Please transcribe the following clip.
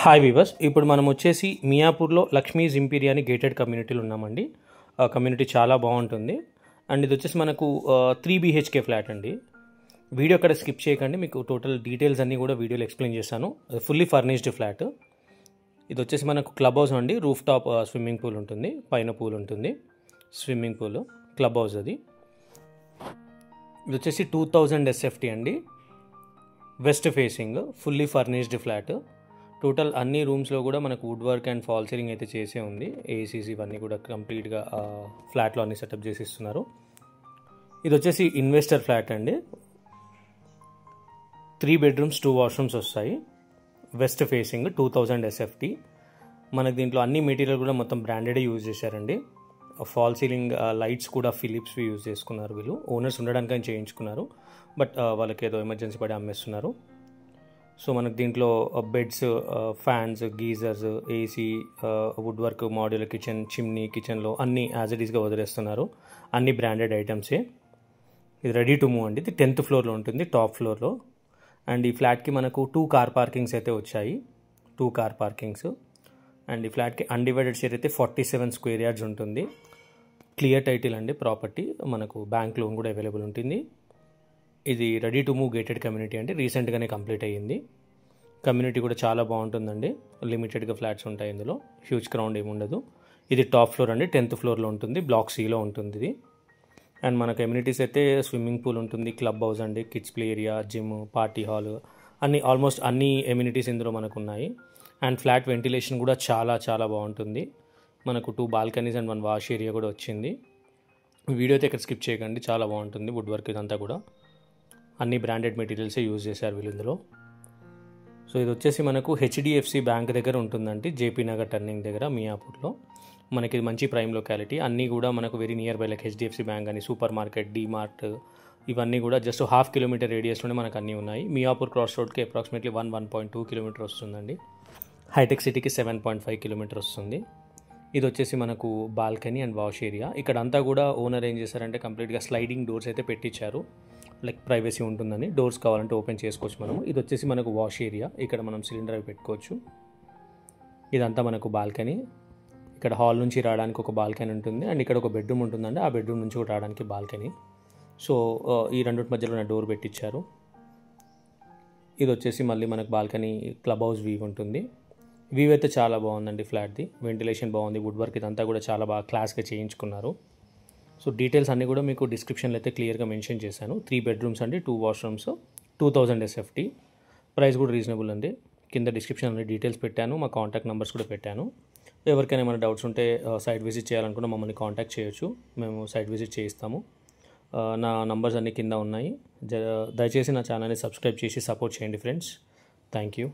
Hi weavers, ఇప్పుడు మనం వచ్చేసి మియాపూర్లో లక్ష్మీస్ ఇంపీరియా అని గేటెడ్ కమ్యూనిటీలో ఉన్నామండి. ఆ కమ్యూనిటీ చాలా బాగుంటుంది. అండ్ ఇది వచ్చేసి మనకు 3 BHK ఫ్లాట్ అండి. వీడియో అక్కడ స్కిప్ చేయకండి, మీకు టోటల్ డీటెయిల్స్ అన్నీ కూడా వీడియోలో ఎక్స్ప్లెయిన్ చేస్తాను. Fully furnished flat. ఇది వచ్చేసి మనకు క్లబ్ హౌస్ అండి. రూఫ్ టాప్ స్విమ్మింగ్ పూల్ ఉంటుంది, పైన పూల్ ఉంటుంది, స్విమ్మింగ్ పూల్, క్లబ్ హౌస్ అది. ఇది వచ్చేసి 2000 SFT అండి. West facing, fully furnished flat. Total అన్ని రూమ్స్లో కూడా మనకు wood work and fall ceiling అయితే చేసే ఉంది. ఏసీసీ ఇవన్నీ కూడా కంప్లీట్గా ఫ్లాట్లో అన్ని సెటప్ చేసి ఇస్తున్నారు. ఇది వచ్చేసి ఇన్వెస్టర్ ఫ్లాట్ అండి. 3 bedrooms 2 washrooms వస్తాయి. West facing, 2000 SFT. మనకు దీంట్లో అన్ని మెటీరియల్ కూడా మొత్తం బ్రాండెడే యూజ్ చేశారండి. ఫాల్ సీలింగ్ లైట్స్ కూడా ఫిలిప్స్వి యూజ్ చేసుకున్నారు. వీళ్ళు ఓనర్స్ ఉండడానికి చేయించుకున్నారు, బట్ వాళ్ళకి ఏదో ఎమర్జెన్సీ పడి అమ్మేస్తున్నారు. సో మనకు దీంట్లో beds, fans, geysers, AC, wood work, modular kitchen, chimney, కిచెన్లో అన్నీ యాజ్ ఇట్ ఈస్గా వదిలేస్తున్నారు. అన్ని బ్రాండెడ్ ఐటమ్సే. ఇది రెడీ టు మూవ్ అండి. ఇది 10th floorలో ఉంటుంది, టాప్ ఫ్లోర్లో. అండ్ ఈ ఫ్లాట్కి మనకు 2 car parkings అయితే వచ్చాయి, 2 car parkings. అండ్ ఈ ఫ్లాట్కి అన్డివైడెడ్ షేర్ అయితే 47 square yards ఉంటుంది. క్లియర్ టైటిల్ అండి ప్రాపర్టీ. మనకు బ్యాంక్ లోన్ కూడా అవైలబుల్ ఉంటుంది. ఇది ready to move gated community అండి. రీసెంట్గానే కంప్లీట్ అయ్యింది. కమ్యూనిటీ కూడా చాలా బాగుంటుందండి. లిమిటెడ్గా ఫ్లాట్స్ ఉంటాయి ఇందులో, హ్యూజ్ క్రౌడ్ ఏమి ఉండదు. ఇది టాప్ ఫ్లోర్ అండి, 10th floorలో ఉంటుంది, బ్లాక్ Cలో ఉంటుంది ఇది. అండ్ మన కమ్యూనిటీస్ అయితే స్విమ్మింగ్ పూల్ ఉంటుంది, క్లబ్ హౌస్ అండి, kids play area, gym, party hall, almost అన్ని ఎమ్యూనిటీస్ ఇందులో మనకు ఉన్నాయి. అండ్ ఫ్లాట్ వెంటిలేషన్ కూడా చాలా చాలా బాగుంటుంది. మనకు 2 balconies అండ్ 1 wash ఏరియా కూడా వచ్చింది. వీడియో అయితే ఇక్కడ స్కిప్ చేయకండి, చాలా బాగుంటుంది. వుడ్ వర్క్ ఇదంతా కూడా అన్ని బ్రాండెడ్ మెటీరియల్సే యూజ్ చేశారు వీళ్ళు ఇందులో. సో ఇది వచ్చేసి మనకు HDFC బ్యాంక్ దగ్గర ఉంటుందండి, JP నగర్ టర్నింగ్ దగ్గర, మియాపూర్లో. మనకి మంచి ప్రైమ్ లొకాలిటీ. అన్నీ కూడా మనకు very near by, like HDFC bank అని, సూపర్ మార్కెట్, డీమార్ట్, ఇవన్నీ కూడా జస్ట్ 1/2 kilometer రేడియస్లోనే మనకు అన్నీ ఉన్నాయి. మియాపూర్ క్రాస్ రోడ్కి అప్రాక్సిమేట్లీ 1.2 kilometer వస్తుందండి. హైటెక్ సిటీకి 7.5 kilometer వస్తుంది. ఇది వచ్చేసి మనకు బాల్కనీ అండ్ వాష్ ఏరియా. ఇక్కడ అంతా కూడా ఓనర్ ఏం చేశారంటే కంప్లీట్గా స్లైడింగ్ డోర్స్ అయితే పెట్టించారు, లైక్ ప్రైవసీ ఉంటుందని. డోర్స్ కావాలంటే ఓపెన్ చేసుకోవచ్చు మనము. ఇది వచ్చేసి మనకు వాష్ ఏరియా, ఇక్కడ మనం సిలిండర్ అవి పెట్టుకోవచ్చు. ఇదంతా మనకు బాల్కనీ. ఇక్కడ హాల్ నుంచి రావడానికి ఒక బాల్కనీ ఉంటుంది, అండ్ ఇక్కడ ఒక బెడ్రూమ్ ఉంటుందండి, ఆ బెడ్రూమ్ నుంచి కూడా రావడానికి బాల్కనీ. సో ఈ రెండింటి మధ్యలో డోర్ పెట్టించారు. ఇది వచ్చేసి మళ్ళీ మనకు బాల్కనీ, క్లబ్ హౌస్ వ్యూ ఉంటుంది. వ్యూ అయితే చాలా బాగుందండి ఫ్లాట్ది. వెంటిలేషన్ బాగుంది, వుడ్ వర్క్ ఇదంతా కూడా చాలా బాగా క్లాస్గా చేయించుకున్నారు. సో డీటెయిల్స్ అన్నీ కూడా మీకు డిస్క్రిప్షన్లో అయితే క్లియర్గా మెన్షన్ చేశాను. 3 bedrooms అండి, 2 washrooms, 2000 SFT. ప్రైస్ కూడా రీజనబుల్ అండి. కింద డిస్క్రిప్షన్ అన్ని డీటెయిల్స్ పెట్టాను, మా కాంటాక్ట్ నెంబర్స్ కూడా పెట్టాను. ఎవరికైనా ఏమైనా డౌట్స్ ఉంటే సైట్ విజిట్ చేయాలనుకుంటే మమ్మల్ని కాంటాక్ట్ చేయొచ్చు, మేము సైట్ విజిట్ చేయిస్తాము. నా నంబర్స్ అన్నీ కింద ఉన్నాయి. దయచేసి నా ఛానల్ని సబ్స్క్రైబ్ చేసి సపోర్ట్ చేయండి ఫ్రెండ్స్. Thank you.